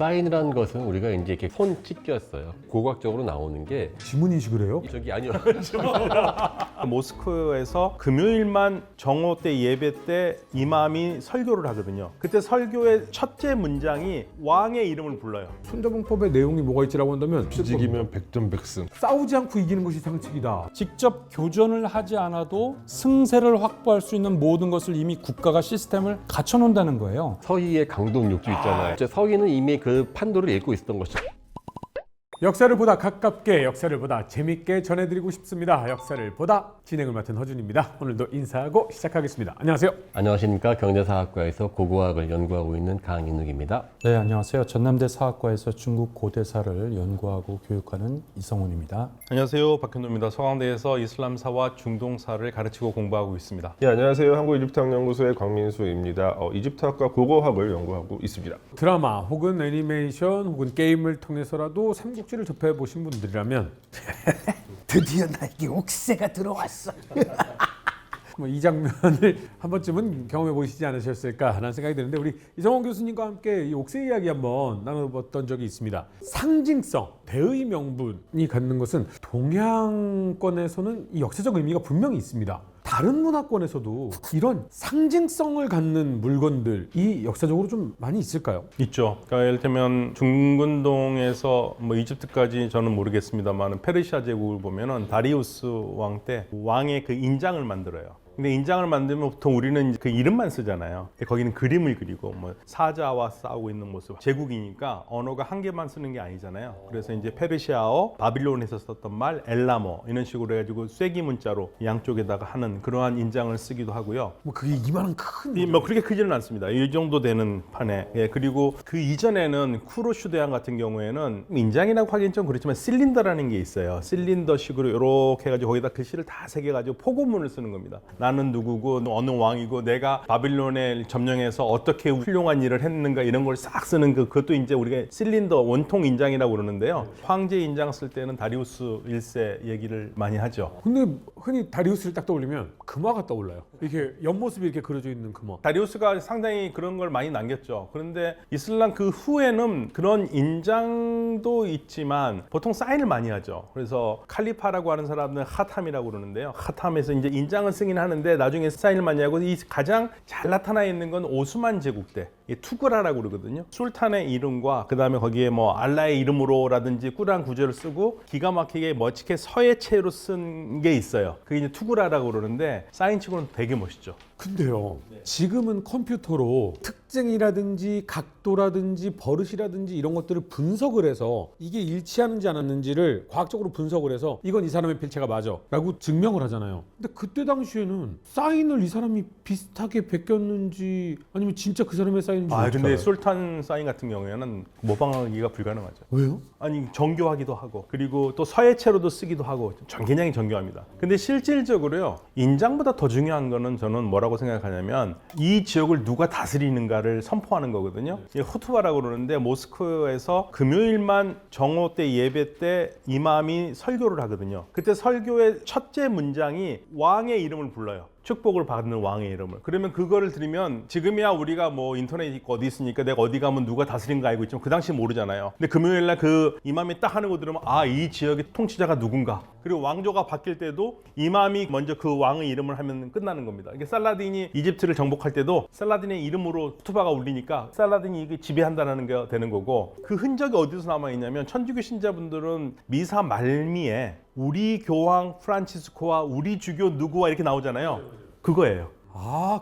사인이라는 것은 우리가 이제 이렇게 손 찢겼어요. 고각적으로 나오는 게 지문인식을 해요? 저기 아니요. 모스크에서 금요일만 정오 때 예배 때 이맘이 설교를 하거든요. 그때 설교의 첫째 문장이 왕의 이름을 불러요. 손자병법의 내용이 뭐가 있지라고 한다면 뒤지기면 백전백승. 싸우지 않고 이기는 것이 상책이다. 직접 교전을 하지 않아도 승세를 확보할 수 있는 모든 것을 이미 국가가 시스템을 갖춰놓는다는 거예요. 서희의 강동육주 있잖아요. 서희는 이미 그 판도를 읽고 있었던 것이죠. 역사를 보다 가깝게, 역사를 보다 재밌게 전해드리고 싶습니다. 역사를 보다 진행을 맡은 허준입니다. 오늘도 인사하고 시작하겠습니다. 안녕하세요. 안녕하십니까. 경제사학과에서 고고학을 연구하고 있는 강인욱입니다. 네, 안녕하세요. 전남대 사학과에서 중국 고대사를 연구하고 교육하는 이성훈입니다. 안녕하세요. 박현도입니다. 서강대에서 이슬람사와 중동사를 가르치고 공부하고 있습니다. 예, 안녕하세요. 한국이집트학연구소의 광민수입니다. 이집트학과 고고학을 연구하고 있습니다. 드라마 혹은 애니메이션 혹은 게임을 통해서라도 삼국지를 접해보신 분들이라면 드디어 나에게 옥새가 들어왔어. 뭐 이 장면을 한 번쯤은 경험해 보시지 않으셨을까 하는 생각이 드는데, 우리 이성원 교수님과 함께 이 옥새 이야기 한번 나눠봤던 적이 있습니다. 상징성, 대의 명분이 갖는 것은 동양권에서는 이 역사적 의미가 분명히 있습니다. 다른 문화권에서도 이런 상징성을 갖는 물건들이 역사적으로 좀 많이 있을까요? 있죠. 그러니까 예를 들면 중근동에서 뭐 이집트까지 저는 모르겠습니다만 페르시아 제국을 보면은 다리우스 왕 때 왕의 그 인장을 만들어요. 근데 인장을 만들면 보통 우리는 그 이름만 쓰잖아요. 거기는 그림을 그리고 뭐 사자와 싸우고 있는 모습. 제국이니까 언어가 한 개만 쓰는 게 아니잖아요. 그래서 이제 페르시아어, 바빌론에서 썼던 말, 엘라모 이런 식으로 해가지고 쐐기 문자로 양쪽에다가 하는 그러한 인장을 쓰기도 하고요. 뭐 그게 이만한 큰 뭐 그렇게 크지는 않습니다. 이 정도 되는 판에. 예, 그리고 그 이전에는 쿠로슈 대왕 같은 경우에는 인장이라고 하긴 좀 그렇지만 실린더라는 게 있어요. 실린더식으로 이렇게 해가지고 거기다 글씨를 다 새겨가지고 포고문을 쓰는 겁니다. 나는 누구고 어느 왕이고 내가 바빌론에 점령해서 어떻게 훌륭한 일을 했는가 이런 걸 싹 쓰는 그것도 이제 우리가 실린더 원통 인장이라고 그러는데요. 황제 인장 쓸 때는 다리우스 1세 얘기를 많이 하죠. 근데 흔히 다리우스를 딱 떠올리면 금화가 떠올라요. 이렇게 옆모습이 이렇게 그려져 있는 금화. 다리우스가 상당히 그런 걸 많이 남겼죠. 그런데 이슬람 그 후에는 그런 인장도 있지만 보통 사인을 많이 하죠. 그래서 칼리파라고 하는 사람은 하탐이라고 그러는데요. 하탐에서 이제 인장을 쓰긴 하는데 나중에 사인을 많이 하고, 이 가장 잘 나타나 있는 건 오스만 제국 때 투그라라고 그러거든요. 술탄의 이름과 그 다음에 거기에 뭐 알라의 이름으로라든지 꾸란 구절을 쓰고 기가 막히게 멋지게 서예체로 쓴 게 있어요. 그게 이제 투그라라고 그러는데 사인치고는 되게 멋있죠. 근데요, 지금은 컴퓨터로 특징이라든지 각도라든지 버릇이라든지 이런 것들을 분석을 해서 이게 일치하는지 않았는지를 과학적으로 분석을 해서 이건 이 사람의 필체가 맞아 라고 증명을 하잖아요. 근데 그때 당시에는 사인을 이 사람이 비슷하게 베꼈는지 아니면 진짜 그 사람의 사인인지 근데 술탄 사인 같은 경우에는 모방하기가 불가능하죠. 왜요? 아니 정교하기도 하고, 그리고 또 서예체로도 쓰기도 하고 굉장히 정교합니다. 근데 실질적으로요, 인장보다 더 중요한 거는 저는 뭐라고 생각하냐면 이 지역을 누가 다스리는가를 선포하는 거거든요. 호투바라고 그러는데 모스크에서 금요일만 정오 때 예배 때 이맘이 설교를 하거든요. 그때 설교의 첫째 문장이 왕의 이름을 불러요. 축복을 받는 왕의 이름을. 그러면 그거를 들으면 지금이야 우리가 뭐 인터넷 있고 어디 있으니까 내가 어디 가면 누가 다스린 거 알고 있지만 그 당시 모르잖아요. 근데 금요일날 그 이맘이 딱 하는 거 들으면 이 지역의 통치자가 누군가. 그리고 왕조가 바뀔 때도 이맘이 먼저 그 왕의 이름을 하면 끝나는 겁니다. 이게 살라딘이 이집트를 정복할 때도 살라딘의 이름으로 투바가 울리니까 살라딘이 이게 지배한다는 게 되는 거고, 그 흔적이 어디서 남아 있냐면 천주교 신자분들은 미사 말미에 우리 교황 프란치스코와 우리 주교 누구와 이렇게 나오잖아요. 그거예요.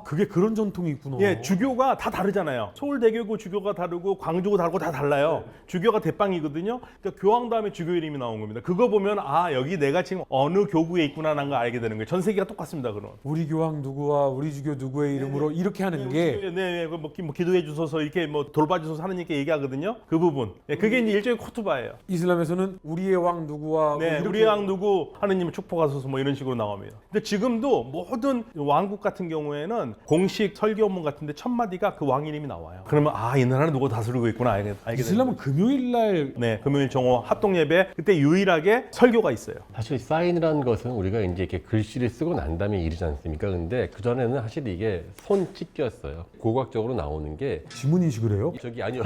그게 그런 전통이 있구나. 예, 주교가 다 다르잖아요. 서울대교구 주교가 다르고 광주고 다르고 다 달라요. 주교가 대빵이거든요. 그러니까 교황 다음에 주교 이름이 나온 겁니다. 그거 보면 여기 내가 지금 어느 교구에 있구나라는 걸 알게 되는 거예요. 전 세계가 똑같습니다. 그럼. 우리 교황 누구와 우리 주교 누구의 이름으로 이렇게 하는 게 뭐 기도해 주소서 이렇게 뭐 돌봐 주소서 하느님께 얘기하거든요. 그 부분. 그게 이제 일종의 코투바예요. 이슬람에서는 우리의 왕 누구와 네, 우리 왕 누구 하느님을 축복하소서 뭐 이런 식으로 나옵니다. 근데 지금도 모든 왕국 같은 경우 경우에는 공식 설교문 같은데 첫 마디가 그 왕 이름이 나와요. 그러면 이 나라는 누가 다스리고 있구나 알게 되는 이슬람은 금요일 날 네, 금요일 정오 합동 예배 그때 유일하게 설교가 있어요. 사실 사인이라는 것은 우리가 이제 이렇게 글씨를 쓰고 난 다음에 일이지 않습니까? 근데 그 전에는 사실 이게 손짓기였어요. 고고학적으로 나오는 게 지문인식을 해요? 저기 아니요.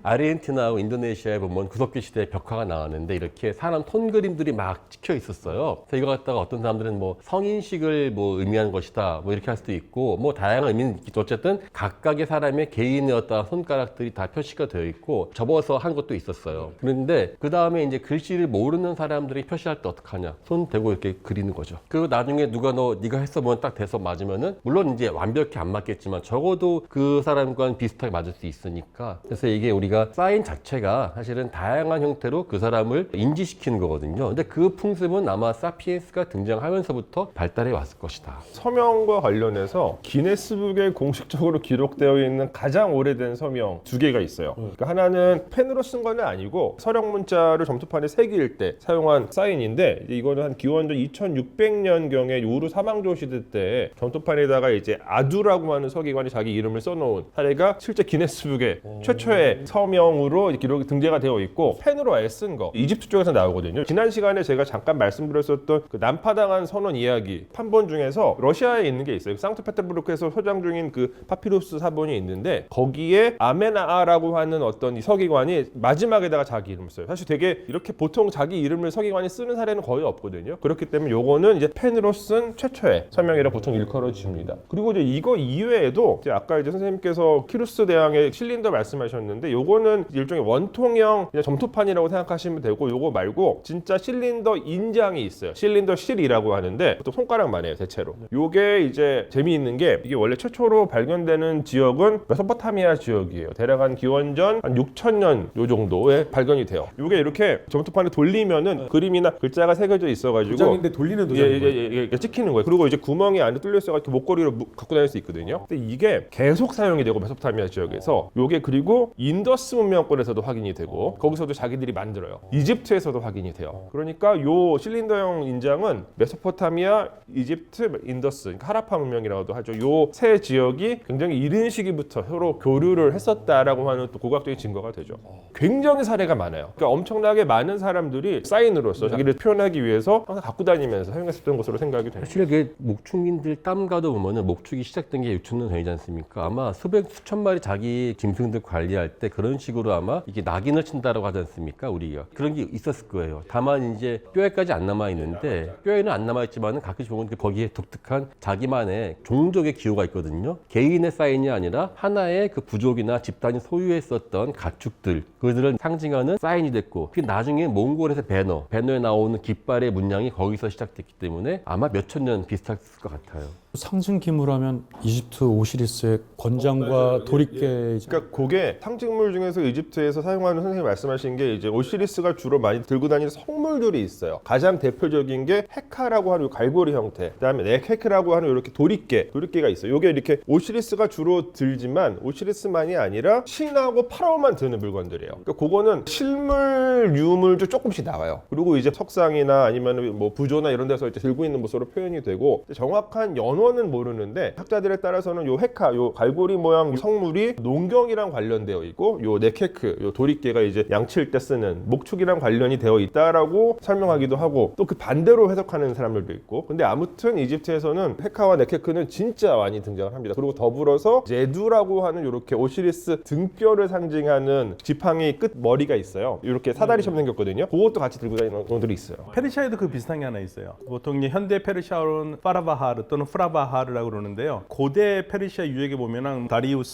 아르헨티나하고 인도네시아에 보면 구석기 시대에 벽화가 나왔는데 이렇게 사람 톤 그림들이 막 찍혀 있었어요. 그래서 이거 갖다가 어떤 사람들은 뭐 성인식을 뭐 의미하는 것이다 뭐 이렇게 할 수도 있고 뭐 다양한 의미는 있겠죠. 어쨌든 각각의 사람의 개인의 어떤 손가락들이 다 표시가 되어 있고 접어서 한 것도 있었어요. 그런데 그 다음에 이제 글씨를 모르는 사람들이 표시할 때 어떡하냐? 손 대고 이렇게 그리는 거죠. 그리고 나중에 누가 네가 했어 보면 딱 대서 맞으면은 물론 이제 완벽히 안 맞겠지만 적어도 그 사람과는 비슷하게 맞을 수 있으니까. 그래서 이게 우리가 사인 자체가 사실은 다양한 형태로 그 사람을 인지시키는 거거든요. 근데 그 풍습은 아마 사피엔스가 등장하면서부터 발달해 왔을 것이다. 서명과 관련해서 기네스북에 공식적으로 기록되어 있는 가장 오래된 서명 2개가 있어요. 그러니까 하나는 펜으로 쓴 건 아니고 서령 문자를 점토판에 새길 때 사용한 사인인데 이제 이거는 한 기원전 2600년경에 우르 사망조 시대 때 점토판에다가 이제 아두라고 하는 서기관이 자기 이름을 써놓은 사례가 실제 기네스북에 최초의 서명으로 기록이 등재가 되어 있고 펜으로 아예 쓴 거 이집트 쪽에서 나오거든요. 지난 시간에 제가 잠깐 말씀드렸었던 그 난파당한 선원 이야기 판본 중에서 러시아에 있는 게 있어요. 상트페테르부르크에서 소장 중인 그 파피루스 사본이 있는데 거기에 아메나아라고 하는 어떤 이 서기관이 마지막에다가 자기 이름을 써요. 사실 되게 이렇게 보통 자기 이름을 서기관이 쓰는 사례는 거의 없거든요. 그렇기 때문에 요거는 이제 펜으로 쓴 최초의 서명이라 보통 일컬어집니다. 그리고 이제 이거 이외에도 이제 아까 이제 선생님께서 키루스 대왕의 실린더 말씀하셨는데 요거는 일종의 원통형 그냥 점토판이라고 생각하시면 되고 요거 말고 진짜 실린더 인장이 있어요. 실린더 실이라고 하는데 또 손가락만 해요 대체로. 요게 이제 재미있는 게 이게 원래 최초로 발견되는 지역은 메소포타미아 지역이에요. 대략 한 기원전 한 6000년 요 정도에 발견이 돼요. 요게 이렇게 점토판에 돌리면은 그림이나 글자가 새겨져 있어가지고 도장인데 돌리는 도장인 거예요. 예, 찍히는 거예요. 그리고 이제 구멍이 안에 뚫려 있어가지고 목걸이로 갖고 다닐 수 있거든요. 근데 이게 계속 사용이 되고 메소포타미아 지역에서 요게 그리고 인더스 문명권에서도 확인이 되고 거기서도 자기들이 만들어요. 이집트에서도 확인이 돼요. 그러니까 요 실린더형 인장은 메소포타미아, 이집트, 인더스, 그러니까 하라파 문명이라고도 하죠. 요 세 지역이 굉장히 이른 시기부터 서로 교류를 했었다라고 하는 또 고고학적인 증거가 되죠. 굉장히 사례가 많아요. 그러니까 엄청나게 많은 사람들이 사인으로서 자기를 표현하기 위해서 항상 갖고 다니면서 사용했었던 것으로 생각이 됩니다. 사실 그 목축민들 땀가도 보면은 목축이 시작된 게 6,000년 전이지 않습니까? 아마 수천 마리 자기 짐승들 관리할 때 그런 식으로 아마 이게 낙인을 친다라고 하지 않습니까? 우리가 그런 게 있었을 거예요. 다만 이제 뼈에까지 안 남아 있는데 뼈에는 안 남아 있지만은 가끔씩 보면 거기에 독특한 자기만의 종족의 기호가 있거든요. 개인의 사인이 아니라 하나의 그 부족이나 집단이 소유했었던 가축들 그들을 상징하는 사인이 됐고 그 나중에 몽골에서 배너에 나오는 깃발의 문양이 거기서 시작됐기 때문에 아마 몇천 년 비슷했을 것 같아요. 상징 기물하면 이집트 오시리스의 권장과 도리깨 그러니까 그게 상징물 중에서 이집트에서 사용하는 선생님이 말씀하신 게 이제 오시리스가 주로 많이 들고 다니는 성물들이 있어요. 가장 대표적인 게 헤카라고 하는 갈고리 형태, 그다음에 넥헤크라고 하는 이렇게 도리깨가 있어요. 이게 이렇게 오시리스가 주로 들지만 오시리스만이 아니라 신하고 파라오만 드는 물건들이에요. 그러니까 그거는 실물, 유물도 조금씩 나와요. 그리고 이제 석상이나 아니면 뭐 부조나 이런 데서 이제 들고 있는 모습으로 표현이 되고 정확한 연원은 모르는데 학자들에 따라서는 요 헤카, 요 갈고리 모양 성물이 농경이랑 관련되어 있고 요 넥헤크, 요 도리깨가 이제 양칠 때 쓰는 목축이랑 관련이 되어 있다라고 설명하기도 하고 또 그 반대로 해석하는 사람들도 있고 근데 아무튼 이집트에서는 헤카와 넥헤크는 진짜 많이 등장을 합니다. 그리고 더불어서 제두라고 하는 이렇게 오시리스 등뼈를 상징하는 지팡이 끝 머리가 있어요. 이렇게 사다리처럼 생겼거든요. 그것도 같이 들고 다니는 분들이 있어요. 페르시아에도 그 비슷한 게 하나 있어요. 보통 이제 현대 페르시아어로는 파라바하르 또는 프라바하르라고 그러는데요. 고대 페르시아 유역에 보면은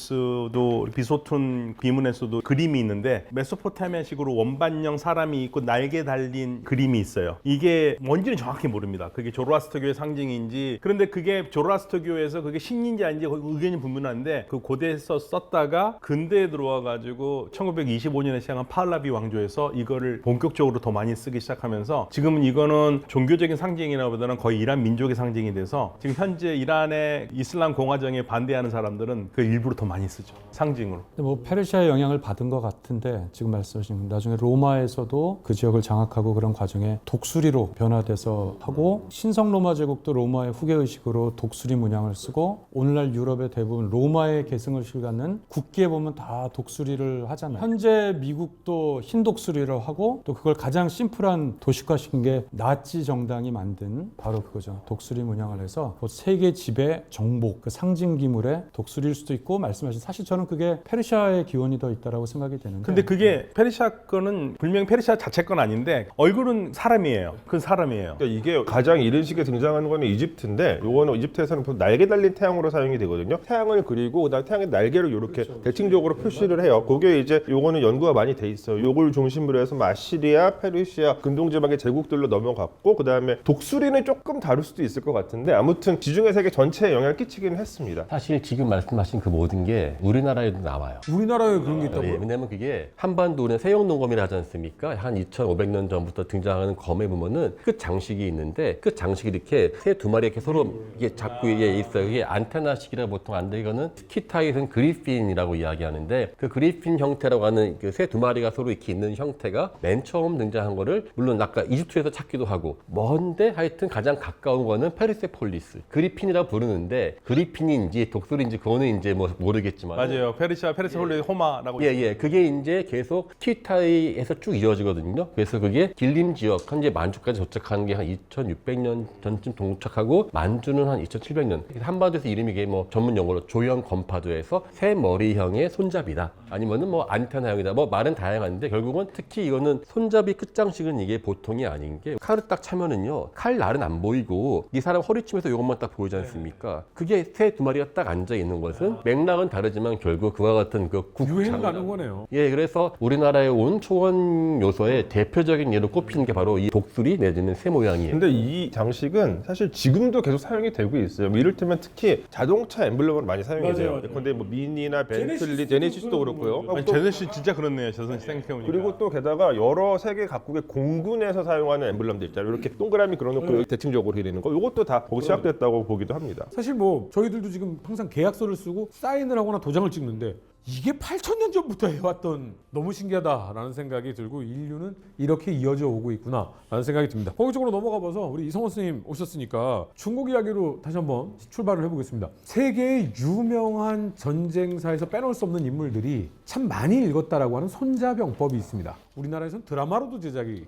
다리우스도 비소툰 비문에서도 그림이 있는데 메소포타미아식으로 원반형 사람이 있고 날개 달린 그림이 있어요. 이게 뭔지는 정확히 모릅니다. 그게 조로아스터교의 상징인지 그런데 그게 조로아스터교에서 그게 신인지 아닌지 의견이 분분한데 그 고대에서 썼다가 근대에 들어와 가지고 1925년에 시작한 파hlavi 왕조에서 이거를 본격적으로 더 많이 쓰기 시작하면서 지금은 이거는 종교적인 상징이라보다는 거의 이란 민족의 상징이 돼서 지금 현재 이란의 이슬람 공화정에 반대하는 사람들은 그 일부러 더 많이 쓰죠. 상징으로. 뭐 페르시아의 영향을 받은 것 같은데 지금 말씀하신 나중에 로마에서도 그 지역을 장악하고 그런 과정에 독수리로 변화돼서 하고 신성 로마 제국도 로마의 후계 의식으로 독수리 문양을 쓰고 오늘날 유럽의 대부분 로마의 계승을 실갖는 국기에 보면 다 독수리를 하잖아요. 현재 미국도 흰 독수리를 하고 또 그걸 가장 심플한 도식화시킨 게 나치 정당이 만든 바로 그거죠. 독수리 문양을 해서 세계 지배 정복 그 상징 기물의 독수리일 수도 있고 말씀하신 사실 저는 그게 페르시아의 기원이 더 있다라고 생각이 되는데. 근데 그게 페르시아 거는 분명 페르시아 자체 건 아닌데 얼굴은 사람이에요. 그건 사람이에요. 그러니까 이게 가장 이른 시기에 등장하는 거는 이집트인데 요거는 이집트에서는 보통 날개 달린 태양으로 사용이 되거든요. 태양을 그리고 그다음 태양의 날개를 이렇게 대칭적으로 표시를 해요. 그게 이제 요거는 연구가 많이 돼 있어요. 요걸 중심으로 해서 아시리아, 페르시아, 근동지방의 제국들로 넘어갔고 그다음에 독수리는 조금 다를 수도 있을 것 같은데 아무튼 지중해 세계 전체에 영향을 끼치기는 했습니다. 사실 지금 말씀하신 그 모든 게 우리나라에도 나와요. 우리나라에 그런 게 있다고요? 예, 왜냐면 그게 한반도는 세용농검이라 하지 않습니까? 한 2,500년 전부터 등장하는 검에 보면은 끝 장식이 있는데 끝 장식이 이렇게 새 두 마리 이렇게 서로 이게 잡고 이게 있어요. 이게 안테나식이라 보통 안데 이거는 스키타이는 그리핀이라고 이야기하는데 그 그리핀 형태라고 하는 그 새 두 마리가 서로 이렇게 있는 형태가 맨 처음 등장한 거를 물론 아까 이집트에서 찾기도 하고 먼데 하여튼 가장 가까운 거는 페르세폴리스 그리핀이라고 부르는데 그리핀인지 독수리인지 그거는 이제 뭐 모르겠지만 맞아요. 페르시아 페르세폴리스 호마라고 예, 그게 이제 계속 키타이에서 쭉 이어지거든요. 그래서 그게 길림 지역, 현재 만주까지 도착하는 게 한 2,600년 전쯤 도착하고 만주는 한 2,700년. 한반도에서 이름이 이게 뭐 전문 용어로 조형 건파도에서 새 머리형의 손잡이다. 아니면은 뭐 안테나형이다. 뭐 말은 다양한데 결국은 특히 이거는 손잡이 끝장식은 이게 보통이 아닌 게 칼을 딱 차면은요. 칼 날은 안 보이고 이 사람 허리춤에서 이것만 딱 보이지 않습니까? 그게 새 두 마리가 딱 앉아 있는 것은 맥락은 다르지만 결국 그와 같은 그 유행 가는 거네요. 예, 그래서 우리나라에 온 초원 요소의 대표적인 예로 꼽히는 게 바로 이 독수리 내지는 새 모양이에요. 근데 이 장식은 사실 지금도 계속 사용이 되고 있어요. 뭐 이를테면 특히 자동차 엠블럼으로 많이 사용이 돼요. 근데 뭐 미니나 벤틀리, 제네시스도 그렇고요. 아니, 제네시 진짜 그렇네요. 저 생각해보니까. 그리고 또 게다가 여러 세계 각국의 공군에서 사용하는 엠블럼들 있잖아요. 이렇게 동그라미 그려놓고 대칭적으로 그리는 거. 이것도 다 거기 시작됐다고 보기도 합니다. 사실 뭐 저희들도 지금 항상 계약서를 쓰고 사인을 하거나 도장을 찍는데 이게 8,000년 전부터 해왔던 너무 신기하다라는 생각이 들고 인류는 이렇게 이어져 오고 있구나라는 생각이 듭니다. 거기쪽으로 넘어가 봐서 우리 이성원 선생님 오셨으니까 중국 이야기로 다시 한번 출발을 해보겠습니다. 세계의 유명한 전쟁사에서 빼놓을 수 없는 인물들이 참 많이 읽었다라고 하는 손자병법이 있습니다. 우리나라에서는 드라마로도 제작이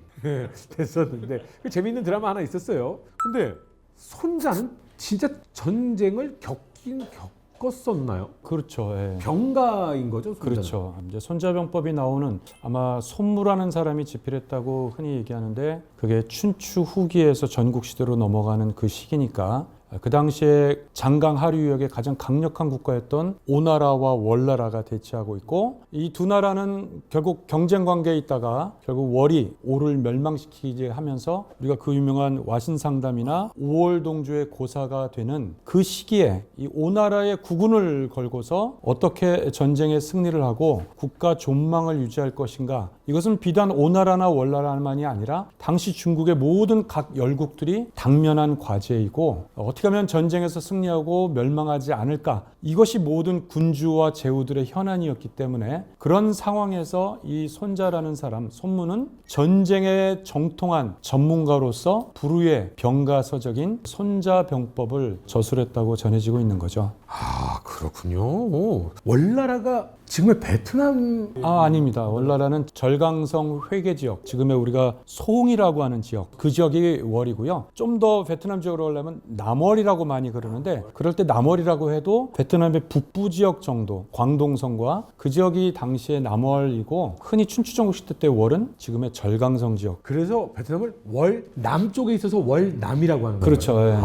됐었는데 재미있는 드라마 하나 있었어요. 근데 손자는 진짜 전쟁을 겪었었나요? 그렇죠. 예. 병가인 거죠? 손자는? 그렇죠. 이제 손자병법이 나오는 아마 손무라는 사람이 집필했다고 흔히 얘기하는데 그게 춘추 후기에서 전국 시대로 넘어가는 그 시기니까 그 당시에 장강 하류역의 가장 강력한 국가였던 오나라와 월나라가 대치하고 있고 이 두 나라는 결국 경쟁 관계에 있다가 결국 월이 오를 멸망시키게 하면서 우리가 그 유명한 와신상담이나 오월동주의 고사가 되는 그 시기에 이 오나라의 국운을 걸고서 어떻게 전쟁에 승리를 하고 국가 존망을 유지할 것인가 이것은 비단 오나라나 월나라만이 아니라 당시 중국의 모든 각 열국들이 당면한 과제이고 어떻게 하면 전쟁에서 승리하고 멸망하지 않을까 이것이 모든 군주와 제후들의 현안이었기 때문에 그런 상황에서 이 손자라는 사람 손무는 전쟁에 정통한 전문가로서 불후의 병가서적인 손자병법을 저술했다고 전해지고 있는 거죠. 아 그렇군요. 월나라가 지금의 베트남 아닙니다. 월나라는 절강성 회계 지역, 지금의 우리가 소홍이라고 하는 지역, 그 지역이 월이고요. 좀 더 베트남 지역으로 가려면 남월이라고 많이 그러는데 그럴 때 남월이라고 해도 베트남의 북부 지역 정도, 광동성과 그 지역이 당시에 남월이고 흔히 춘추전국 시대 때 월은 지금의 절강성 지역. 그래서 베트남을 월 남쪽에 있어서 월남이라고 하는 거예요. 그렇죠. 예.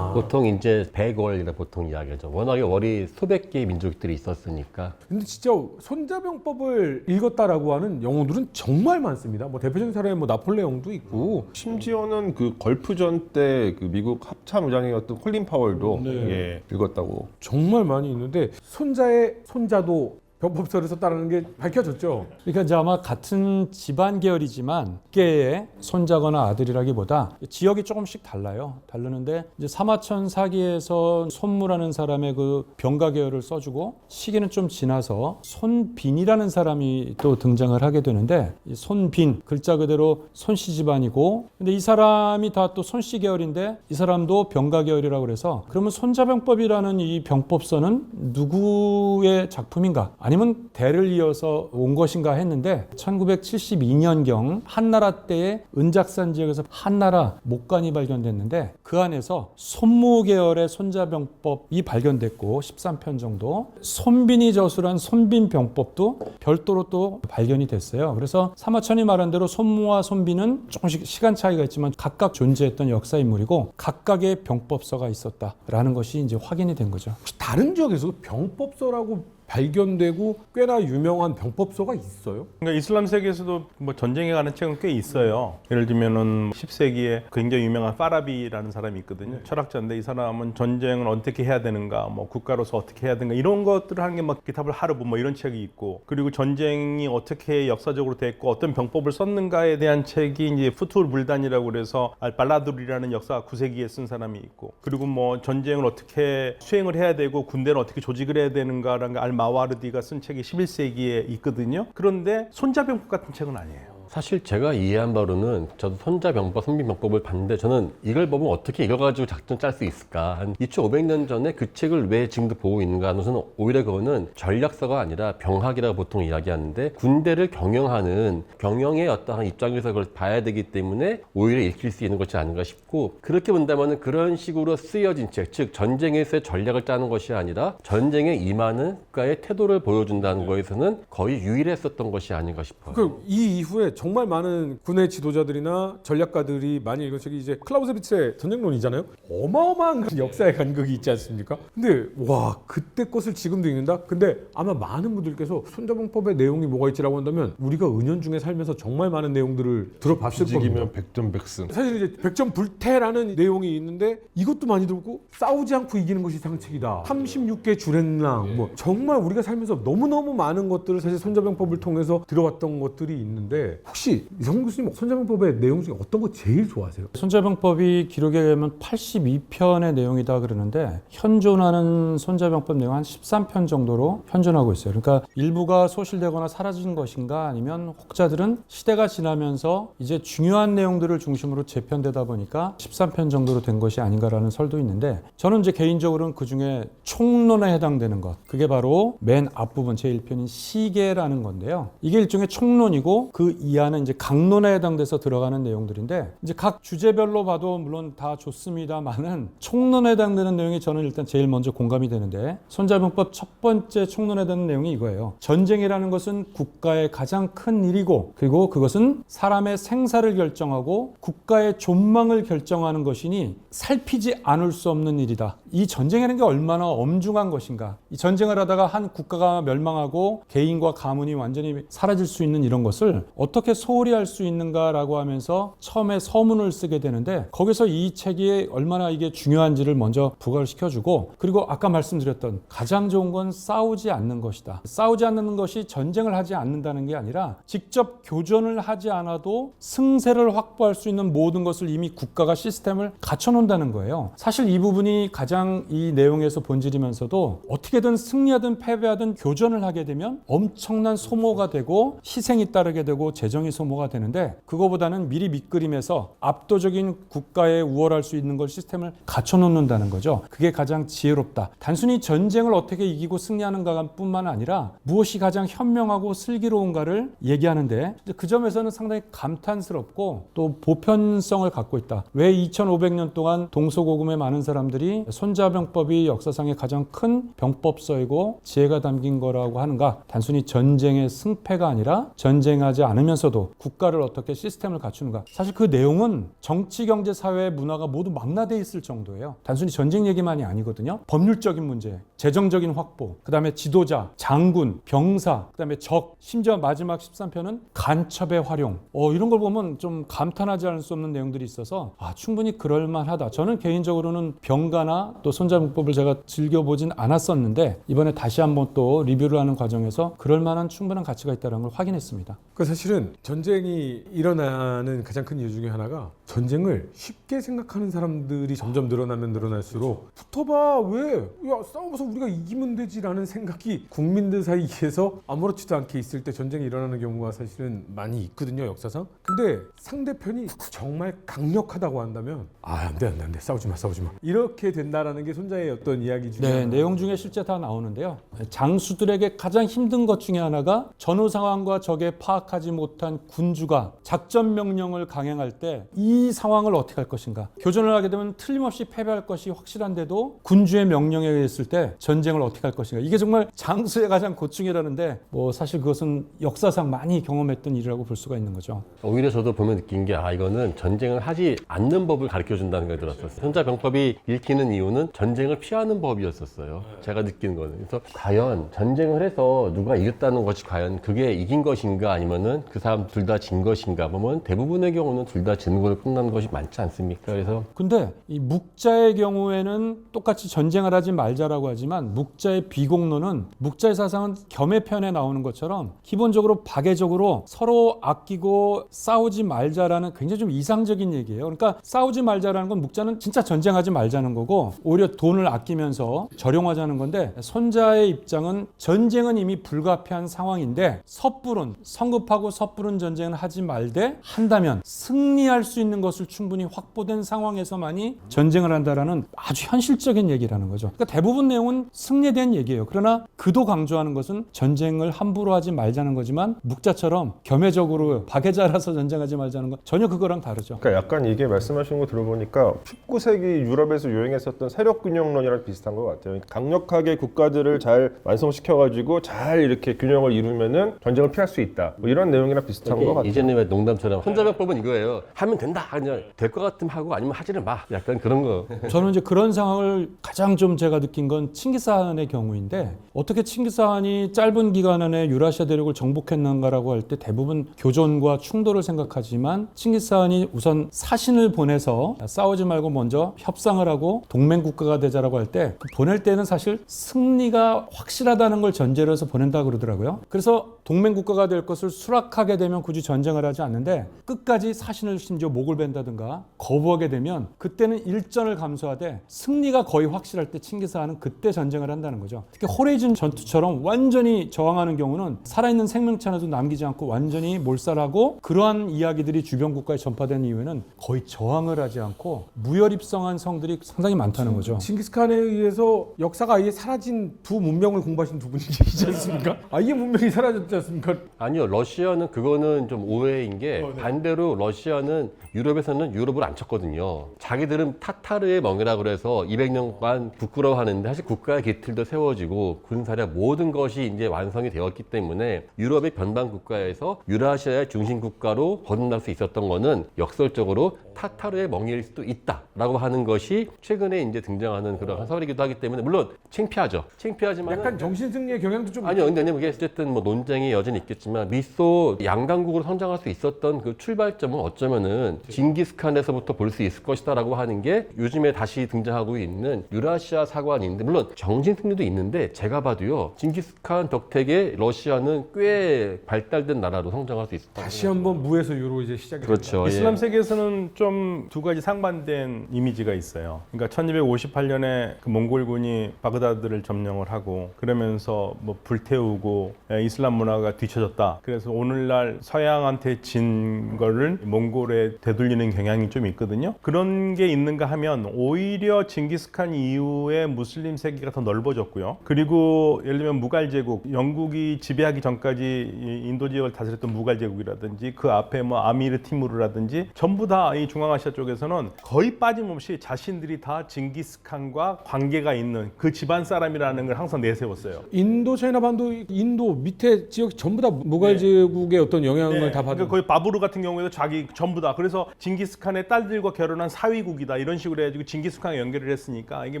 보통 이제 백월이라 보통 이야기하죠. 워낙에 월이 수백 개의 민족들이 있었으니까. 근데 진짜 손자병법을 읽었다라고 하는 영웅들은 정말 많습니다. 뭐 대표적인 사례에 뭐 나폴레옹도 있고 심지어는 그 걸프전 때 그 미국 합참의장이었던 콜린 파월도 예, 읽었다고. 정말 많이 있는데 손자의 손자도 병법서를 썼다는 게 밝혀졌죠. 그러니까 이제 아마 같은 집안 계열이지만 깨의 손자거나 아들이라기보다 지역이 조금씩 달라요. 다르는데 이제 사마천 사기에서 손무라는 사람의 그 병가 계열을 써주고 시기는 좀 지나서 손빈이라는 사람이 또 등장을 하게 되는데 이 손빈 글자 그대로 손씨 집안이고 근데 이 사람이 다 또 손씨 계열인데 이 사람도 병가 계열이라고 그래서 그러면 손자병법이라는 이 병법서는 누구의 작품인가? 아니면 대를 이어서 온 것인가 했는데 1972년경 한나라 때에 은작산 지역에서 한나라 목간이 발견됐는데 그 안에서 손무 계열의 손자병법이 발견됐고 13편 정도 손빈이 저술한 손빈병법도 별도로 또 발견이 됐어요. 그래서 사마천이 말한 대로 손무와 손빈은 조금씩 시간 차이가 있지만 각각 존재했던 역사 인물이고 각각의 병법서가 있었다라는 것이 이제 확인이 된 거죠. 혹시 다른 지역에서도 병법서라고 발견되고 꽤나 유명한 병법서가 있어요? 그러니까 이슬람 세계에서도 뭐 전쟁에 관한 책은 꽤 있어요. 예를 들면은 10세기에 굉장히 유명한 파라비라는 사람이 있거든요. 철학자인데 이 사람은 전쟁을 어떻게 해야 되는가, 뭐 국가로서 어떻게 해야 되는가 이런 것들을 하는 게 막 기타블 하르브 뭐 이런 책이 있고 그리고 전쟁이 어떻게 역사적으로 됐고 어떤 병법을 썼는가에 대한 책이 이제 푸투르 불단이라고 그래서 알발라두리라는 역사 9세기에 쓴 사람이 있고 그리고 뭐 전쟁을 어떻게 수행을 해야 되고 군대를 어떻게 조직을 해야 되는가라는 걸 마와르디가 쓴 책이 11세기에 있거든요. 그런데 손자병법 같은 책은 아니에요. 사실 제가 이해한 바로는 저도 손자병법, 손빈병법을 봤는데 저는 이걸 보면 어떻게 이걸 가지고 작전 짤 수 있을까? 한 2500년 전에 그 책을 왜 지금도 보고 있는가 하는 것은 오히려 그거는 전략서가 아니라 병학이라고 보통 이야기하는데 군대를 경영하는 경영의 어떠한 입장에서 그걸 봐야 되기 때문에 오히려 읽힐 수 있는 것이 아닌가 싶고 그렇게 본다면 그런 식으로 쓰여진 책, 즉 전쟁에서의 전략을 짜는 것이 아니라 전쟁에 임하는 국가의 태도를 보여준다는 거에서는 거의 유일했었던 것이 아닌가 싶어요. 이 이후에 정말 많은 군의 지도자들이나 전략가들이 많이 읽은 책이 이제 클라우제비츠의 전쟁론이잖아요. 어마어마한 그 역사의 간극이 있지 않습니까? 근데 와 그때 것을 지금도 읽는다? 근데 아마 많은 분들께서 손자병법의 내용이 뭐가 있지라고 한다면 우리가 은연중에 살면서 정말 많은 내용들을 들어봤을 겁니다. 뒤지기면 백전백승. 사실 이제 백전불태라는 내용이 있는데 이것도 많이 들었고 싸우지 않고 이기는 것이 상책이다. 36개 주랭랑 뭐 정말 우리가 살면서 너무너무 많은 것들을 사실 손자병법을 통해서 들어왔던 것들이 있는데 혹시 이성훈 교수님 손자병법의 내용 중에 어떤 거 제일 좋아하세요? 손자병법이 기록에 의하면 82편의 내용이다 그러는데 현존하는 손자병법 내용 한 13편 정도로 현존하고 있어요. 그러니까 일부가 소실되거나 사라진 것인가 아니면 혹자들은 시대가 지나면서 이제 중요한 내용들을 중심으로 재편되다 보니까 13편 정도로 된 것이 아닌가라는 설도 있는데 저는 이제 개인적으로는 그 중에 총론에 해당되는 것 그게 바로 맨 앞부분 제1편인 시계라는 건데요. 이게 일종의 총론이고 그 이하는 이제 강론에 해당돼서 들어가는 내용들인데 이제 각 주제별로 봐도 물론 다 좋습니다만은 총론에 해당되는 내용이 저는 일단 제일 먼저 공감이 되는데 손자병법 첫 번째 총론에 해당되는 내용이 이거예요. 전쟁이라는 것은 국가의 가장 큰 일이고 그리고 그것은 사람의 생사를 결정하고 국가의 존망을 결정하는 것이니 살피지 않을 수 없는 일이다. 이 전쟁이라는 게 얼마나 엄중한 것인가. 이 전쟁을 하다가 한 국가가 멸망하고 개인과 가문이 완전히 사라질 수 있는 이런 것을 어떻게 소홀히 할 수 있는가라고 하면서 처음에 서문을 쓰게 되는데 거기서 이 책이 얼마나 이게 중요한지를 먼저 부각을 시켜주고 그리고 아까 말씀드렸던 가장 좋은 건 싸우지 않는 것이다. 싸우지 않는 것이 전쟁을 하지 않는다는 게 아니라 직접 교전을 하지 않아도 승세를 확보할 수 있는 모든 것을 이미 국가가 시스템을 갖춰놓는다는 거예요. 사실 이 부분이 가장 이 내용에서 본질이면서도 어떻게든 승리하든 패배하든 교전을 하게 되면 엄청난 소모가 되고 희생이 따르게 되고 재정이 소모가 되는데 그거보다는 미리 밑그림에서 압도적인 국가에 우월할 수 있는 걸 시스템을 갖춰놓는다는 거죠. 그게 가장 지혜롭다. 단순히 전쟁을 어떻게 이기고 승리하는가 뿐만 아니라 무엇이 가장 현명하고 슬기로운가를 얘기하는데 그 점에서는 상당히 감탄스럽고 또 보편성을 갖고 있다. 왜 2500년 동안 동서고금의 많은 사람들이 손자병법이 역사상의 가장 큰 병법서이고 지혜가 담긴 거라고 하는가? 단순히 전쟁의 승패가 아니라 전쟁하지 않으면서도 국가를 어떻게 시스템을 갖추는가. 사실 그 내용은 정치, 경제, 사회, 문화가 모두 망라되어 있을 정도예요. 단순히 전쟁 얘기만이 아니거든요. 법률적인 문제, 재정적인 확보, 그 다음에 지도자, 장군, 병사, 그 다음에 적, 심지어 마지막 13편은 간첩의 활용. 이런 걸 보면 좀 감탄하지 않을 수 없는 내용들이 있어서 충분히 그럴만하다. 저는 개인적으로는 병가나 또 손자병법을 제가 즐겨보진 않았었는데 이번에 다시 한번 또 리뷰를 하는 과정에서 그럴 만한 충분한 가치가 있다는 걸 확인했습니다. 그 사실은 전쟁이 일어나는 가장 큰 이유 중에 하나가 전쟁을 쉽게 생각하는 사람들이 점점 늘어나면 늘어날수록 붙어봐 왜? 야 싸워서 우리가 이기면 되지라는 생각이 국민들 사이에서 아무렇지도 않게 있을 때 전쟁이 일어나는 경우가 사실은 많이 있거든요 역사상. 근데 상대편이 정말 강력하다고 한다면 안돼 싸우지 마 이렇게 된다라는 게 손자의 어떤 이야기 중에 네, 하나. 내용 중에 실제 다 나오는데요. 장수들에게 가장 힘든 것 중에 하나가 전후 상황과 적에 파악하지 못한 군주가 작전 명령을 강행할 때 이 상황을 어떻게 할 것인가. 교전을 하게 되면 틀림없이 패배할 것이 확실한데도 군주의 명령에 의했을 때 전쟁을 어떻게 할 것인가. 이게 정말 장수의 가장 고충이라는데 뭐 사실 그것은 역사상 많이 경험했던 일이라고 볼 수가 있는 거죠. 오히려 저도 보면 느낀 게 이거는 전쟁을 하지 않는 법을 가르쳐준다는 걸 들었었어요. 손자병법이 읽히는 이유는 전쟁을 피하는 법이었었어요. 제가 느끼는 거는. 그래서 과연 전쟁을 해서 누가 이겼다는 것이 과연 그게 이긴 것인가 아니면은 그 사람 둘 다 진 것인가 보면 대부분의 경우는 둘 다 지는 걸로 끝나는 것이 많지 않습니까? 그래서 근데 이 묵자의 경우에는 똑같이 전쟁을 하지 말자라고 하지만 묵자의 비공론은 묵자의 사상은 겸의 편에 나오는 것처럼 기본적으로 박애적으로 서로 아끼고 싸우지 말자라는 굉장히 좀 이상적인 얘기예요. 그러니까 싸우지 말자라는 건 묵자는 진짜 전쟁하지 말자는 거고 오히려 돈을 아끼면서 절용하자는 건데 손자의 입장은 전쟁은 이미 불가피한 상황인데 섣부른 성급하고 섣부른 전쟁은 하지 말되 한다면 승리할 수 있는 것을 충분히 확보된 상황에서만이 전쟁을 한다라는 아주 현실적인 얘기라는 거죠. 그러니까 대부분 내용은 승리에 대한 얘기예요. 그러나 그도 강조하는 것은 전쟁을 함부로 하지 말자는 거지만 묵자처럼 겸해적으로 박애자라서 전쟁하지 말자는 건 전혀 그거랑 다르죠. 그러니까 약간 이게 말씀하시는 거 들어보니까 19세기 유럽에서 유행했었던 세력균형론이랑 비슷한 것 같아요. 강력하게 국가들을 잘 완성시켜가지고 잘 이렇게 균형을 이루면은 전쟁을 피할 수 있다. 뭐 이런 내용이랑 비슷한 것 같아요. 이제는 왜 농담처럼 손자병법은 이거예요. 하면 된다. 그냥 될 것 같으면 하고 아니면 하지를 마. 약간 그런 거. 저는 이제 그런 상황을 가장 좀 제가 느낀 건 칭기스한의 경우인데 어떻게 칭기스한이 짧은 기간 안에 유라시아 대륙을 정복했는가라고 할 때 대부분 교전과 충돌을 생각하지만 칭기스한이 우선 사신을 보내서 싸우지 말고 먼저 협상을 하고 동맹 국가가 되자라고 할 때 보낼 때는 사실 승리가 확실하다는 걸 전제로 해서 보낸다 그러더라고요. 그래서 동맹 국가가 될 것을 수락하게 되면 굳이 전쟁을 하지 않는데 끝까지 사신을 심지어 목을 벤다든가 거부하게 되면 그때는 일전을 감수하되 승리가 거의 확실할 때 칭기스한은 그때 전쟁을 한다는 거죠. 특히 호레이즌 전투처럼 완전히 저항하는 경우는 살아있는 생명체 하나도 남기지 않고 완전히 몰살하고 그러한 이야기들이 주변 국가에 전파된 이후에는 거의 저항을 하지 않고 무혈입성한 성들이 상당히 많다는 거죠. 칭기스칸에 의해서 역사가 아예 사라진 두 문명을 공부하신 두 분이시지 않습니까? 아예 문명이 사라졌지 않습니까? 아니요, 러시아는 그거는 좀 오해인 게 반대로 러시아는 유럽에서는 유럽을 안 쳤거든요. 자기들은 타타르의 멍이라 그래서 200년간 부끄러워하는데 사실 국가의 기틀도 세워지고 군사력 모든 것이 이제 완성이 되었기 때문에 유럽의 변방 국가에서 유라시아의 중심 국가로 거듭날 수 있었던 거는 역설적으로 타타르의 멍일 수도 있다라고 하는 것이 최근에 이제 등장하는 그런 설이기도 하기 때문에 물론 창피하죠. 창피하지만 약간 정신승리의 경향도 좀 아니요, 근데 그게 어쨌든 뭐 논쟁이 여전히 있겠지만 미소 양강국으로 성장할 수 있었던 그 출발점은 어쩌면은 징기스칸에서부터 볼 수 있을 것이다라고 하는 게 요즘에 다시 등장하고 있는 유라시아 사관인데 물론 정신승리도 있는데 제가 봐도요 징기스칸 덕택에 러시아는 꽤 발달된 나라로 성장할 수 있었다. 다시 한번 무에서 유로 이제 시작이 그렇죠. 이슬람 예. 세계에서는 좀 두 가지 상반된 이미지가 있어요. 그러니까 1258년에 그 몽골군이 바그다드를 점령을 하고 그러면서 뭐 불태우고 이슬람 문화가 뒤처졌다. 그래서 오늘날 서양한테 진 거를 몽골에 되돌리는 경향이 좀 있거든요. 그런 게 있는가 하면 오히려 징기스칸 이후에 무슬림 세계가 더 넓어졌고요. 그리고 예를 들면 무갈 제국, 영국이 지배하기 전까지 인도 지역을 다스렸던 무갈 제국이라든지 그 앞에 뭐 아미르 티무르라든지 전부 다 이 중앙아시아 쪽에서는 거의 빠짐없이 자신들이 다 징기스칸과 관계가 있는 그 집안 사람이라는 걸 항상 내세웠어요. 인도 차이나 반도 인도 밑에 지역 전부 다 무갈 제국의 어떤 영향을 다 받은 그러니까 거의 바부르 같은 경우에도 자기 전부 다 그래서 징기스칸의 딸들과 결혼한 사위국이다 이런 식으로 해가지고 징기스칸과 연결을 했으니까 이게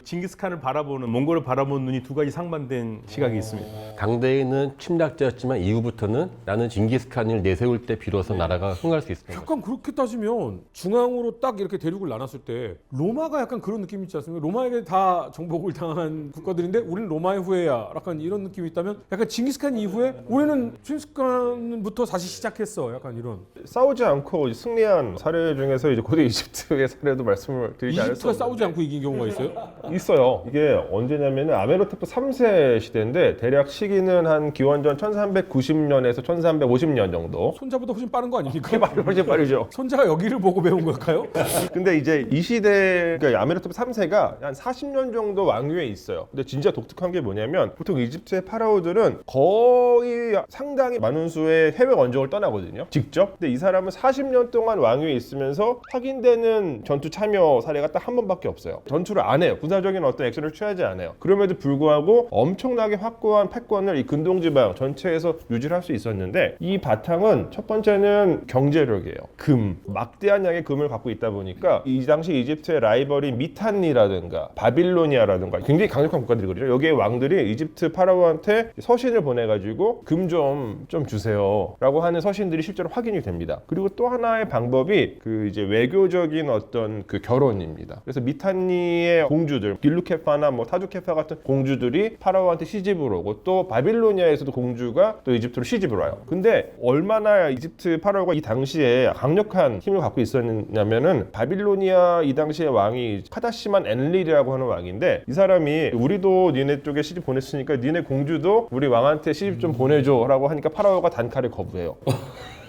징기스칸을 바라보는 몽골을 바라보는 눈이 두 가지 상반된 시각이 있습니다. 당대에는 침략자였지만 이후부터는 나는 징기스칸을 내세울 때 비로소 나라가 흥할 수 있었던 거죠. 약간 그렇게 따지면 중앙으로 딱 이렇게 대륙을 나눴을 때 로마가 약간 그런 느낌이 있지 않습니까? 로마에게 다 정복을 당한 국가들인데 우리는 로마의 후예야. 약간 이런 느낌이 있다면 약간 징기스칸 이후에 우리는 징기스칸부터 다시 시작했어. 약간 이런. 싸우지 않고 승리한 사례 중에서 이제 고대 이집트의 사례도 말씀을 드리지 않을 수 이집트가 없는데 싸우지 않고 이긴 경우가 있어요? 있어요. 이게 언제냐면은 아메노테프 3세 시대인데 대략 시기는 한 기원전 1390년에서 1350년 정도. 손자보다 훨씬 빠른 거 아닙니까? 훨씬 빠르죠. 손자가 여기를 보고 배운 걸까요? 근데 이제 이 시대 그러니까 아메노테프 3세가 한 40년 정도 왕위에 있어요. 근데 진짜 독특한 게 뭐냐면 보통 이집트의 파라오들은 거의 상당히 많은 수의 해외 원정을 떠나거든요. 직접. 근데 이 사람은 40년 동안 왕위에 있으면서 확인되는 전투 참여 사례가 딱 한 번밖에 없어요. 전투를 안 해요. 군사적인 어떤 액션을 취하지 않아요. 그럼에도 불구하고 엄청나게 확고한 패권을 이 근동지방 전체에서 유지를 할 수 있었는데 이 바탕은 첫 번째는 경제력이에요. 금. 막대한 양의 금을 갖고 있다 보니까 이 당시 이집트의 라이벌인 미탄니라든가 바빌로니아라든가 굉장히 강력한 국가들이거든요. 여기에 왕들이 이집트 파라오한테 서신을 보내가지고 금 좀 주세요 라고 하는 서신들이 실제로 확인이 됩니다. 그리고 또 하나의 방법이 그 이제 외교적인 어떤 그 결혼입니다. 그래서 미탄니의 공주들 빌루케파나 뭐 타두케파 같은 공주들이 파라오한테 시집을 오고 또 바빌로니아에서도 공주가 또 이집트로 시집을 와요. 근데 얼마나 이집트 파라오가 이 당시에 강력한 힘을 갖고 있었냐면은 바빌로니아 이 당시의 왕이 카다시만 엔릴이라고 하는 왕인데 이 사람이 우리도 니네 쪽에 시집 보냈으니까 니네 공주도 우리 왕한테 시집 좀 보내줘 라고 하니까 파라오가 단칼에 거부해요.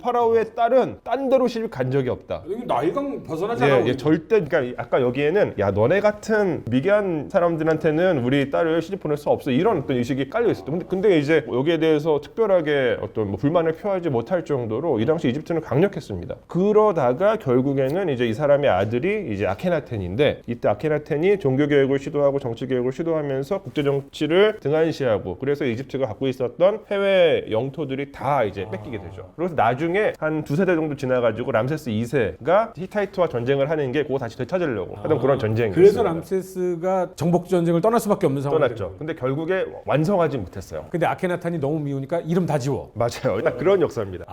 파라오의 딸은 딴 데로 시집 간 적이 없다. 여기 나일강 벗어나잖아. 예, 절대 그러니까 아까 여기에는 야 너네 같은 미개한 사람들한테는 우리 딸을 시집 보낼 수 없어 이런 어떤 의식이 깔려 있었던. 근데 이제 여기에 대해서 특별하게 어떤 뭐 불만을 표하지 못할 정도로 이 당시 이집트는 강력했습니다. 그러다가 결국에는 이제 이 사람의 아들이 이제 아케나텐인데 이때 아케나텐이 종교 개혁을 시도하고 정치 개혁을 시도하면서 국제 정치를 등한시하고 그래서 이집트가 갖고 있었던 해외 영토들이 다 이제 뺏기게 되죠. 그래서 나중에 한 두세 대 정도 지나가지고 람세스 2세가 히타이트와 전쟁을 하는 게 그거 다시 되찾으려고 하던 그런 전쟁이었어요. 그래서 람세스가 정복 전쟁을 떠날 수밖에 없는 상황이 떠났죠. 근데 결국에 완성하지 못했어요. 근데 아케나탄이 너무 미우니까 이름 다 지워. 맞아요. 딱 그런 역사입니다.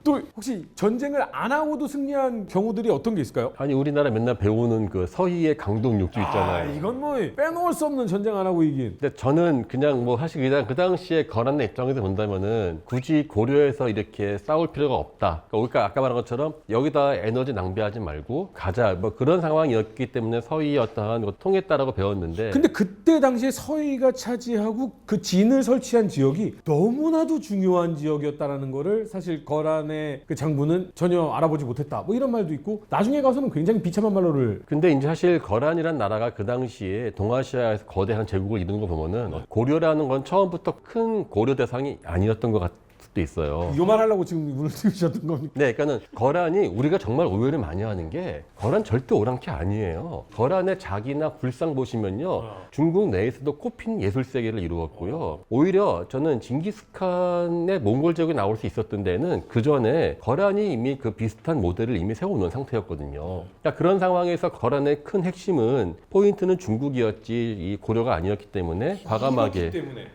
또 혹시 전쟁을 안 하고도 승리한 경우들이 어떤 게 있을까요? 아니 우리나라 맨날 배우는 그 서희의 강동육주 있잖아요. 이건 뭐 빼놓을 수 없는 전쟁 안 하고 이긴. 근데 저는 그냥 뭐 사실 그냥 그 당시에 거란의 입장에서 본다면은 굳이 고려해서 이렇게 싸울 필요가 없다. 그러니까 아까 말한 것처럼 여기다 에너지 낭비하지 말고 가자. 뭐 그런 상황이었기 때문에 서희의 어떠한 통했다라고 배웠는데. 근데 그때 당시에 서희가 차지하고 그 진을 설치한 지역이 너무나도 중요한 지역이었다라는 거를 사실 거란의 그 장군은 전혀 알아보지 못했다. 뭐 이런 말도 있고 나중에 가서는 굉장히 비참한 말로를. 근데 이제 사실 거란이란 나라가 그 당시에 동아시아에서 거대한 제국을 이루는 거 보면은 고려라는 건 처음부터 큰 고려 대상이 아니었던 것 같아요. 수도 있어요. 이 말 하려고 지금 문을 띄우셨던 겁니까? 네, 그러니까는 거란이 우리가 정말 오해를 많이 하는 게 거란 절대 오랑캐 아니에요. 거란의 자기나 불상 보시면요, 중국 내에서도 꼽힌 예술 세계를 이루었고요. 오히려 저는 징기스칸의 몽골 제국이 나올 수 있었던 데는 그 전에 거란이 이미 그 비슷한 모델을 이미 세워놓은 상태였거든요. 그러니까 그런 상황에서 거란의 큰 핵심은 포인트는 중국이었지 이 고려가 아니었기 때문에 과감하게.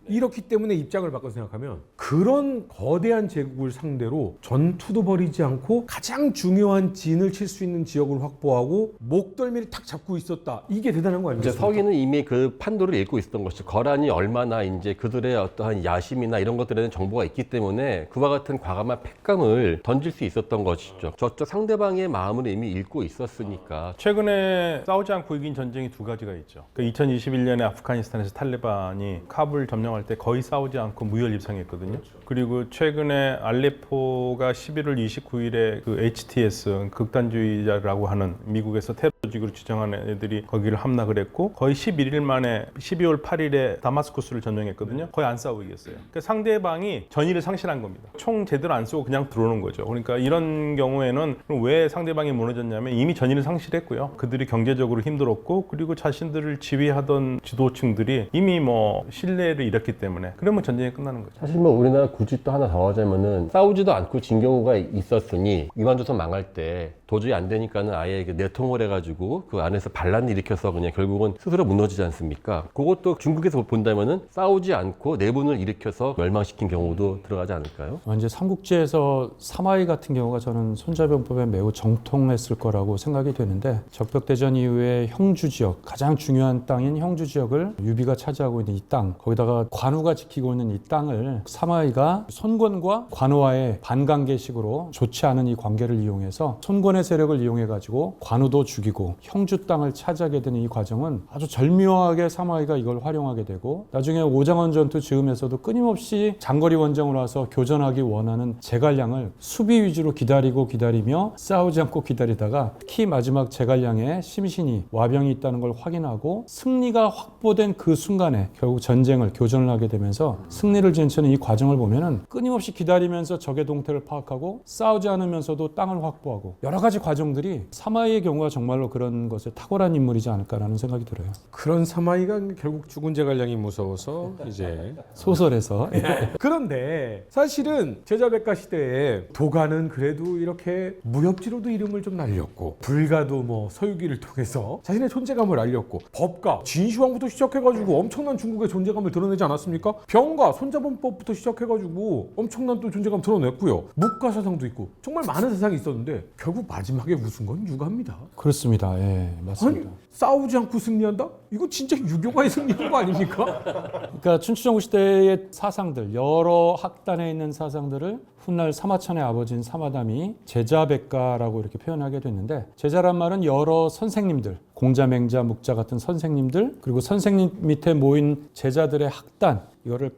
이렇기 때문에 입장을 바꿔 생각하면 그런 거대한 제국을 상대로 전투도 벌이지 않고 가장 중요한 진을 칠 수 있는 지역을 확보하고 목덜미를 탁 잡고 있었다. 이게 대단한 거 이제 아닙니까? 서기는 이미 그 판도를 읽고 있었던 것이죠. 거란이 얼마나 이제 그들의 어떠한 야심이나 이런 것들에 대한 정보가 있기 때문에 그와 같은 과감한 팩감을 던질 수 있었던 것이죠. 저쪽 상대방의 마음을 이미 읽고 있었으니까. 최근에 싸우지 않고 이긴 전쟁이 두 가지가 있죠. 2021년에 아프가니스탄에서 탈레반이 카불 점령할 때 거의 싸우지 않고 무혈 입성했거든요. 그리고 최근에 알레포가 11월 29일에 그 HTS 극단주의자라고 하는 미국에서 테러지구로 지정하는 애들이 거기를 함락을 했고 거의 11일 만에 12월 8일에 다마스쿠스를 점령했거든요. 거의 안 싸우고 이겼어요. 그러니까 상대방이 전의를 상실한 겁니다. 총 제대로 안 쏘고 그냥 들어오는 거죠. 그러니까 이런 경우에는 왜 상대방이 무너졌냐면 이미 전의를 상실했고요. 그들이 경제적으로 힘들었고 그리고 자신들을 지휘하던 지도층들이 이미 뭐 신뢰를 잃었기 때문에 그러면 전쟁이 끝나는 거죠. 사실 뭐 우리나라 굳이 또 하나 하나 더 하자면은 싸우지도 않고 진 경우가 있었으니 이만조선 망할 때 도저히 안 되니까는 아예 내통을 해가지고 그 안에서 반란을 일으켜서 그냥 결국은 스스로 무너지지 않습니까? 그것도 중국에서 본다면은 싸우지 않고 내분을 일으켜서 멸망시킨 경우도 들어가지 않을까요? 이제 삼국지에서 사마이 같은 경우가 저는 손자병법에 매우 정통했을 거라고 생각이 되는데 적벽대전 이후에 형주 지역, 가장 중요한 땅인 형주 지역을 유비가 차지하고 있는 이 땅, 거기다가 관우가 지키고 있는 이 땅을 사마이가 손권과 관우와의 반관계식으로 좋지 않은 이 관계를 이용해서 손권의 세력을 이용해가지고 관우도 죽이고 형주 땅을 차지하게 되는 이 과정은 아주 절묘하게 사마이가 이걸 활용하게 되고 나중에 오장원 전투 즈음에서도 끊임없이 장거리 원정으로 와서 교전하기 원하는 제갈량을 수비 위주로 기다리며 싸우지 않고 기다리다가 특히 마지막 제갈량에 심신이 와병이 있다는 걸 확인하고 승리가 확보된 그 순간에 결국 전쟁을 교전을 하게 되면서 승리를 쟁취하는 이 과정을 보면은 끊임없이 기다리면서 적의 동태를 파악하고 싸우지 않으면서도 땅을 확보하고 여러 가지 과정들이 사마이의 경우가 정말로 그런 것에 탁월한 인물이지 않을까라는 생각이 들어요. 그런 사마이가 결국 죽은 제갈량이 무서워서 이제 소설에서 그런데 사실은 제자백가 시대에 도가는 그래도 이렇게 무협지로도 이름을 좀 날렸고 불가도 뭐 서유기를 통해서 자신의 존재감을 알렸고 법가 진시황부터 시작해가지고 엄청난 중국의 존재감을 드러내지 않았습니까? 병가 손자본법부터 시작해가지고 엄청난 또 존재감 드러냈고요. 묵가사상도 있고 정말 많은 사상이 있었는데 결국 마지막에 웃은 건 유가입니다. 그렇습니다. 예, 맞습니다. 아니 싸우지 않고 승리한다? 이거 진짜 유교가의 승리인 거 아닙니까? 그러니까 춘추전국 시대의 사상들, 여러 학단에 있는 사상들을 훗날 사마천의 아버지인 사마담이 제자백가라고 이렇게 표현하게 됐는데 제자란 말은 여러 선생님들, 공자, 맹자, 묵자 같은 선생님들 그리고 선생님 밑에 모인 제자들의 학단 이거를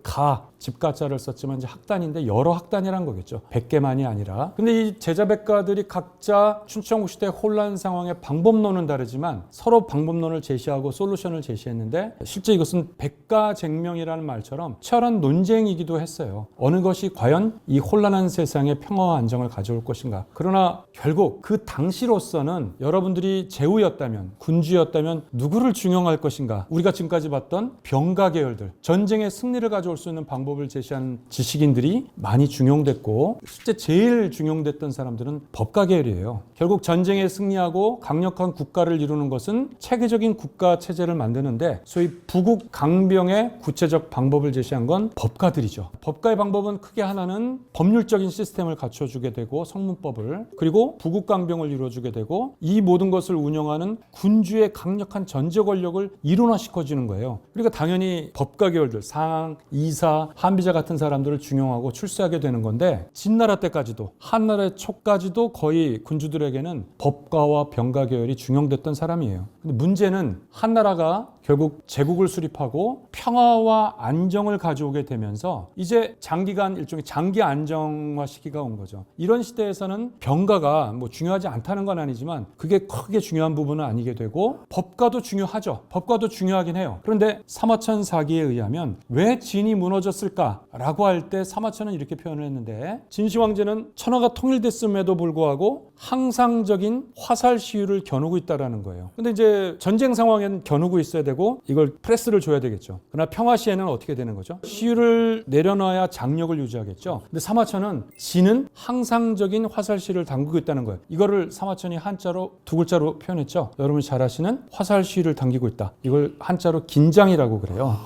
집가자를 썼지만 이제 학단인데 여러 학단이란 거겠죠. 100개만이 아니라. 근데 이 제자백가들이 각자 춘추전국 시대 혼란 상황의 방법론은 다르지만 서로 방법론을 제시하고 솔루션을 제시했는데 실제 이것은 백가쟁명이라는 말처럼 치열한 논쟁이기도 했어요. 어느 것이 과연 이 혼란한 세상에 평화와 안정을 가져올 것인가. 그러나 결국 그 당시로서는 여러분들이 제후였다면 군주였다면 누구를 중용할 것인가. 우리가 지금까지 봤던 병가 계열들, 전쟁의 승리를 가져올 수 있는 방법을 제시한 지식인들이 많이 중용됐고 실제 제일 중용됐던 사람들은 법가 계열이에요. 결국 전쟁에 승리하고 강력한 국가를 이루는 것은 체계적인 국가 체제를 만드는데 소위 부국 강병의 구체적 방법을 제시한 건 법가들이죠. 법가의 방법은 크게 하나는 법률적인 시스템을 갖춰주게 되고 성문법을 그리고 부국 강병을 이루어주게 되고 이 모든 것을 운영하는 군주의 강력한 전제 권력을 일원화시켜주는 거예요. 그러니까 당연히 법가 계열들 상, 이사, 한비자 같은 사람들을 중용하고 출세하게 되는 건데 진나라 때까지도 한나라의 초까지도 거의 군주들에게는 법가와 병가 계열이 중용됐던 사람이에요. 근데 문제는 한나라가 결국 제국을 수립하고 평화와 안정을 가져오게 되면서 이제 장기간 일종의 장기 안정화 시기가 온 거죠. 이런 시대에서는 병가가 뭐 중요하지 않다는 건 아니지만 그게 크게 중요한 부분은 아니게 되고 법가도 중요하죠. 법가도 중요하긴 해요. 그런데 사마천 사기에 의하면 왜 진이 무너졌을까라고 할 때 사마천은 이렇게 표현을 했는데 진시황제는 천하가 통일됐음에도 불구하고 항상적인 화살 시위를 겨누고 있다라는 거예요. 근데 이제 전쟁 상황엔 겨누고 있어야 되고 이걸 프레스를 줘야 되겠죠. 그러나 평화 시에는 어떻게 되는 거죠? 시위를 내려놔야 장력을 유지하겠죠. 근데 사마천은 진은 항상적인 화살 시위를 당기고 있다는 거예요. 이거를 사마천이 한자로 두 글자로 표현했죠. 여러분이 잘 아시는 화살 시위를 당기고 있다. 이걸 한자로 긴장이라고 그래요.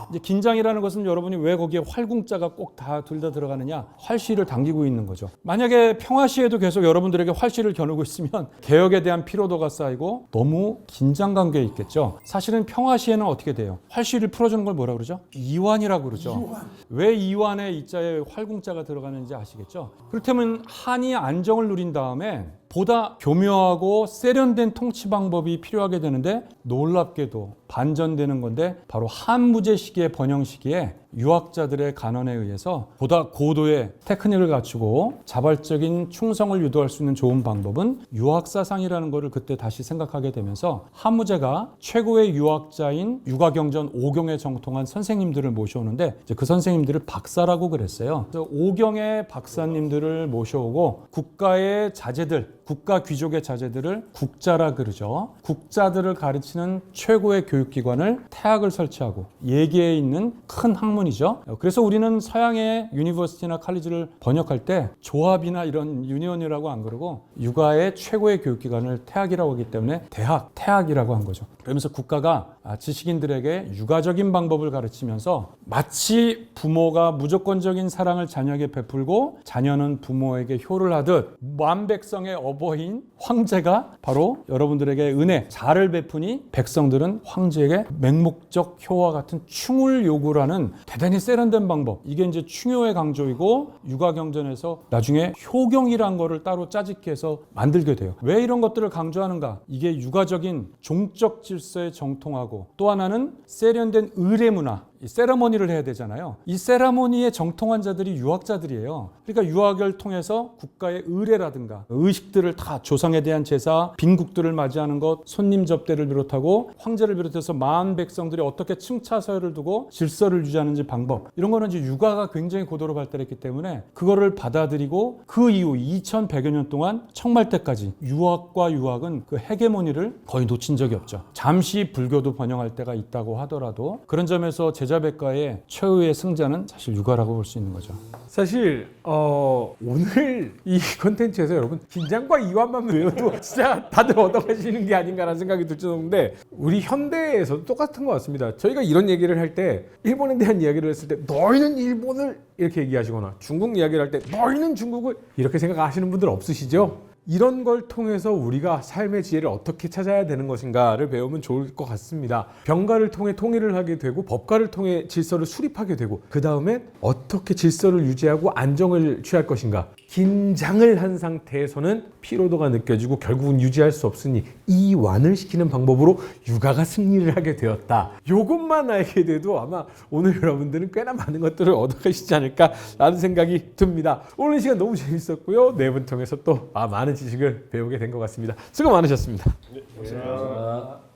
이제 긴장이라는 것은 여러분이 왜 거기에 활궁자가 꼭 둘 다 들어가느냐? 활시를 당기고 있는 거죠. 만약에 평화시에도 계속 여러분들에게 활시를 겨누고 있으면 개혁에 대한 피로도가 쌓이고 너무 긴장 관계에 있겠죠. 사실은 평화시에는 어떻게 돼요? 활시를 풀어주는 걸 뭐라 그러죠? 이완이라고 그러죠. 왜 이완에 이자에 활궁자가 들어가는지 아시겠죠? 그렇다면 한이 안정을 누린 다음에 보다 교묘하고 세련된 통치 방법이 필요하게 되는데 놀랍게도 반전되는 건데 바로 한무제 시기의 번영 시기에 유학자들의 간언에 의해서 보다 고도의 테크닉을 갖추고 자발적인 충성을 유도할 수 있는 좋은 방법은 유학사상이라는 것을 그때 다시 생각하게 되면서 한무제가 최고의 유학자인 유가경전 오경에 정통한 선생님들을 모셔오는데 이제 그 선생님들을 박사라고 그랬어요. 그래서 오경의 박사님들을 모셔오고 국가의 자제들 국가 귀족의 자제들을 국자라 그러죠. 국자들을 가르치는 최고의 교육기관을 태학을 설치하고 예계에 있는 큰 학문이죠. 그래서 우리는 서양의 유니버시티나 칼리지를 번역할 때 조합이나 이런 유니언이라고 안 그러고 육아의 최고의 교육기관을 태학이라고 하기 때문에 대학, 태학이라고 한 거죠. 그러면서 국가가 지식인들에게 육아적인 방법을 가르치면서 마치 부모가 무조건적인 사랑을 자녀에게 베풀고 자녀는 부모에게 효를 하듯 만백성의 어버이인 황제가 바로 여러분들에게 은혜, 자를 베푸니 백성들은 황제에게 맹목적 효와 같은 충을 요구하는 대단히 세련된 방법. 이게 이제 충효의 강조이고 육아경전에서 나중에 효경이란 거를 따로 짜집기해서 만들게 돼요. 왜 이런 것들을 강조하는가? 이게 육아적인 종적 질서에 정통하고 또 하나는 세련된 의례 문화, 이 세레머니를 해야 되잖아요. 이 세레머니에 정통한 자들이 유학자들이에요. 그러니까 유학을 통해서 국가의 의례라든가 의식들을 다 조상에 대한 제사, 빈국들을 맞이하는 것, 손님 접대를 비롯하고 황제를 비롯해서 마한 백성들이 어떻게 층차서열을 두고 질서를 유지하는지 방법, 이런 거는 이제 육아가 굉장히 고도로 발달했기 때문에 그거를 받아들이고 그 이후 2100여 년 동안 청말 때까지 유학과 유학은 그 헤게모니를 거의 놓친 적이 없죠. 잠시 불교도 번영할 때가 있다고 하더라도 그런 점에서 제자백과의 최후의 승자는 사실 육아라고 볼 수 있는 거죠. 사실 오늘 이 콘텐츠에서 여러분 긴장과 이완만 외워도 진짜 다들 얻어가시는 게 아닌가라는 생각이 들 정도인데 우리 현대에서도 똑같은 것 같습니다. 저희가 이런 얘기를 할 때 일본에 대한 이야기를 했을 때 너희는 일본을 이렇게 얘기하시거나 중국 이야기를 할 때 너희는 중국을 이렇게 생각하시는 분들 없으시죠? 이런 걸 통해서 우리가 삶의 지혜를 어떻게 찾아야 되는 것인가를 배우면 좋을 것 같습니다. 병가를 통해 통일을 하게 되고 법가를 통해 질서를 수립하게 되고 그 다음에 어떻게 질서를 유지하고 안정을 취할 것인가. 긴장을 한 상태에서는 피로도가 느껴지고 결국은 유지할 수 없으니 이완을 시키는 방법으로 육아가 승리를 하게 되었다. 이것만 알게 돼도 아마 오늘 여러분들은 꽤나 많은 것들을 얻어가시지 않을까라는 생각이 듭니다. 오늘 시간 너무 재밌었고요. 네 분 통해서 또 많은 지식을 배우게 된 것 같습니다. 수고 많으셨습니다. 네, 감사합니다.